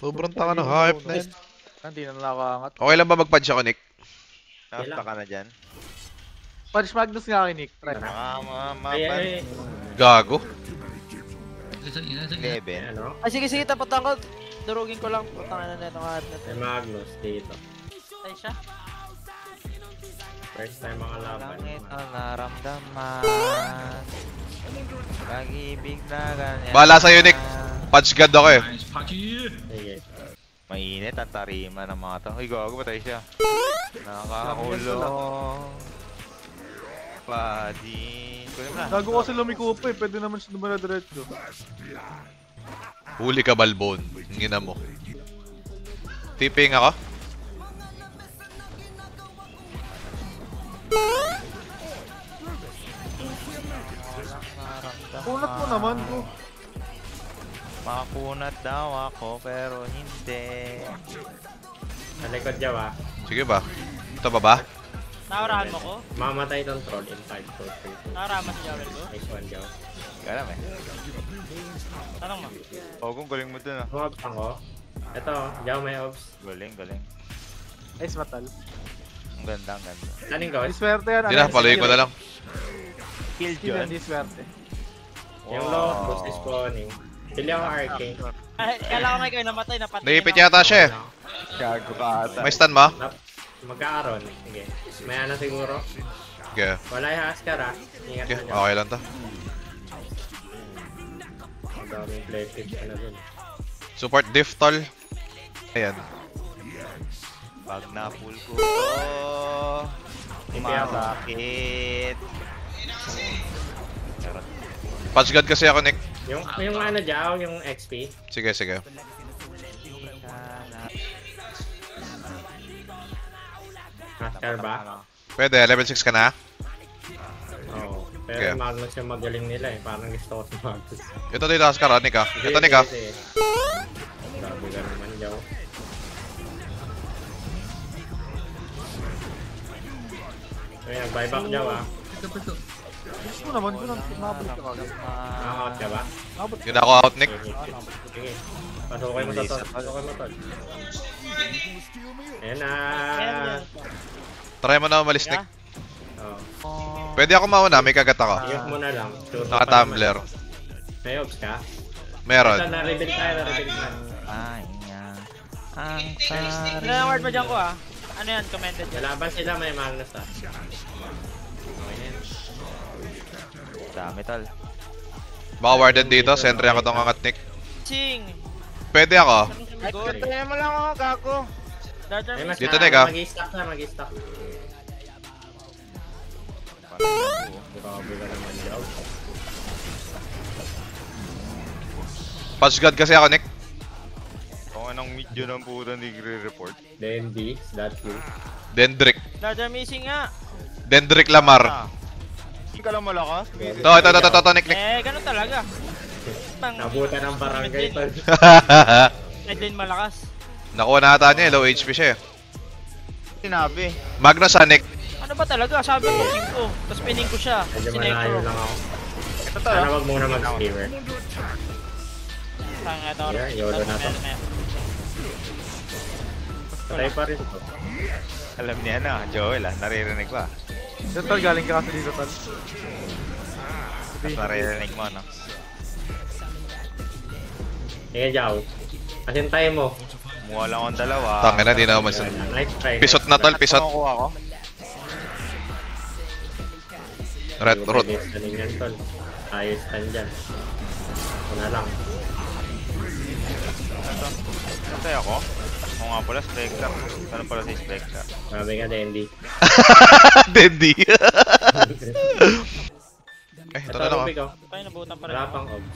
Sobrang taka ng hype na yun. Hindi na nakakangat. Okay lang ba mag-punch ako, Nick? Nasta ka na dyan. Punch Magnus nga kay Nick. Try. Mapan. Gago. 11. Ano? Sige, taputan ko. Durugin ko lang. Putang na nito nga. May Magnus dito. Ay siya. First time mga laban. Langit ang naramdaman. Pag-ibig na ganyan. Bahala sa'yo, Nick. Punch god ako eh. Sige. Mainit ang tarima ng mga tao. Uy, gago, patay siya. Nakakulong. Padin. Kunin mo na. Gago kasi lumiko pa eh. Pwede naman siya dumala diretso. Huli ka, Balbon. Ngina mo. Tipping ako. Kunat mo naman ko. Makunat daw ako pero hindi. Sa likod niya ba? Sige ba? Ito ba ba? Nakarahan mo ko? Mamatay itong troll in 5, 4, 3, 2. Nakarahan mo si Jawel ko? Nice one, Jow. Galam eh. Tanong mo. Kung galing mo dun ah. Mobs ako. Ito, Jow may obs. Galing. Ice Matal. Ang ganda. Aning Di ghost? swerte yan. Hindi na, paluin ko na lang. Kill Hindi John. di swerte. Yung low boost is spawning. Pili ako RK. Kala ko nga ikaw namatay, napatay. Naipit yata siya eh. Gago ka ata. May stun mo? Magkaaron. Sige. May ano siguro. Okay. Wala yung Askar ah. Ingat Okay, na dyan. okay lang to. Ang daming play tips ka na dun. Support diff, tol. Ayan. Pag na-pull ko to. Hindi ako. Masakit. Punch god kasi ako, Nick. Yung ano Jow, yung XP. Sige. Askar ba? Pwede, level 6 ka na? Oo. Pero Okay. Magnus yung magaling nila eh. Parang gusto ko si Magnus. Ito dito, Ascar, Nick ah. Ito, Nick ah. Grabe ka naman, Jow. Ay, nag-buyback Jow ah. Gusto mo naman ko nang mabalik ka kagad. Nakaka-out ka ba? Yun ako out, Nick. Sige. Pasukin mo to, tol. Pasukin mo to. Ayan na. Try mo na umalis, Nick. Oh. Pwede ako mauna, may kagat ako. Iyok mo na lang. Sure ka Naka-tumbler. pa naman. May obs ka? Meron. Ito, na-rebuild tayo. Ay nga. Ang Ano yung word mo dyan ko ah? Ano yan? Commented dyan. Lalaban sila, may Magnus ah. Okay yan. dami tol. Baka warden dito, sentry ako tong angat, Nick. Ching! Pwede ako. Kaya mo lang ako, gago. Darter Ay, Miss. mas Dito, Nick, ah. Mag-i-stack na, mag-i-stack. Grabe ka naman, Jow. Punch god kasi ako, Nick. Kung anong medyo ng puto nagre-report. Dandy, is that you? Dendrick. Darter missing nga. Dendrick Lamar. Hindi ka lang malakas. Ito, Nick. Ganun talaga. Nabutan ng barangay, tol. Medlin malakas. Nakuha na ata niya, low HP siya eh. Sinabi. Magnus ha, Nick. Ano ba talaga? Sabi ko, king ko. Tapos pining ko siya. Medyo Sinecro. malayo lang ako. Ito Sana wag muna mag-steamer. Ito. Yeah, YOLO na to. Patay pa rin to. Alam niya na, Joel ah. Naririnig ko ah. Yung tol, galing ka kasi dito tol. Naririnig mo, no? Sige, Jow. Asintay mo. Mukha lang akong dalawa. Tangin na, di na ako masun. Nice try. Pisot na tol, pisot. Makukuha ko. Red root. Galing yan, tol. Ayos tan dyan. Ako na lang. Patay ako. Oo nga pala, Spectre. Ano pala si Spectre? Grabe ka, Dandy. Dendi. Ito Ito, na lang Rubik, ako. oh. Tayo nabutan pa rin. Wala pang obs.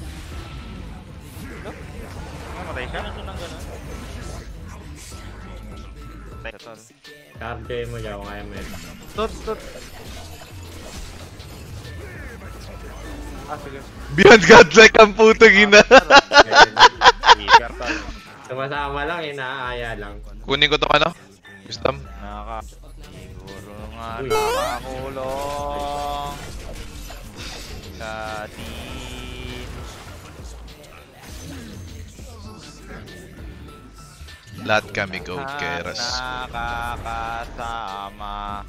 Matay siya? Ganun ng ganun. Patay ka, tol. Cardio mo, Jow. Kaya mo yun. Tot. Sige. Beyond godlike ang puto gina. Speaker, tol. Sumasama lang, inaaya lang. Kunin ko tong ano? Wisdom. Siguro nga Uy. nakakulong. Katin. Lahat kami goat kay Ras. Nakakasama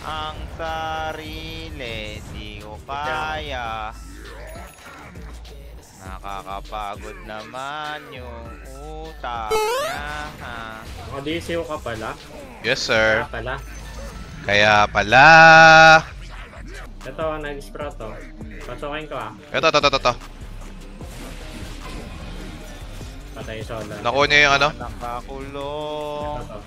ang sarili, di ko kaya. Nakakapagod naman yung utak niya. Nakadisiw ka pala. Yes, sir. Kaya pala. Kaya pala. Ito, nag-sprout to. Pasukin ko ah. Ito. Patay solar. Nakuha niya yung ano? Nakakulong. Ito.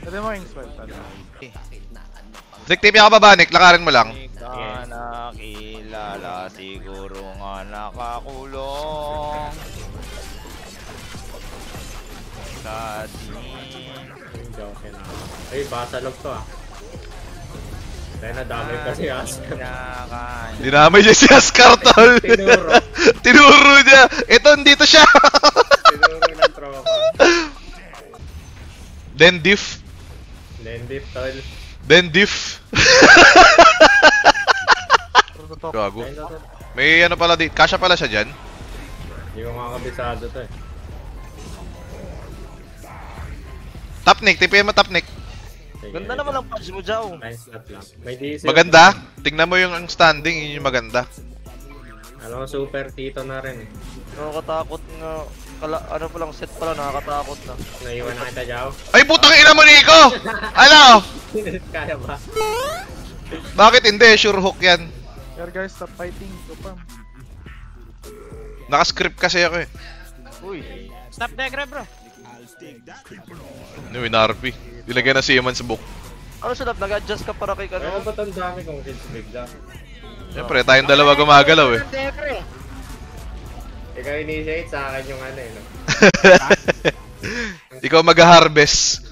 Pwede mo yung sweat pala. Zik, TP ako baba, Nick. Lakarin mo lang. Hindi ka nakilala, siguro nga nakakulong. Sa atin. Joke na. Ay, basalog to ah. Dahil nadami kasi Askar. Dinamay niya si Askar, tol. Tinuro. Tinuro niya. Ito, dito siya. Tinuro ng tropa. Then diff. Lendip, tol. Then diff. Pero totoo. Gago. Ayun na to. May ano pala dito. Kasha pala siya dyan. Hindi ko makakabisado to eh. Top Nick. TP mo top Nick. Sige, Ganda naman ang punch mo, Jow. Nice shot lang. May DC. Maganda. Tingnan mo yung standing. Yun yung maganda. Alam mo, super tito na rin eh. Nakakatakot nga. Ano pa lang, set pala, nakakatakot na. Naiwan na kita, Jao. Ay, putang ina mo, Nico! Ano? Kaya ba? Bakit hindi? Sure hook yan. Pero guys, stop fighting. Kupam. Nakascript kasi ako eh. Uy. Stop degre, bro. Ano yung RP? Dilagyan na si Eman sa book. Ano siya, nag-adjust ka para kay Kaya ano? ba't ang dami kong kills bigla? Siyempre, tayong dalawa gumagalaw eh. Ikaw initiate sa akin yung ano eh, no? Ikaw mag-harvest.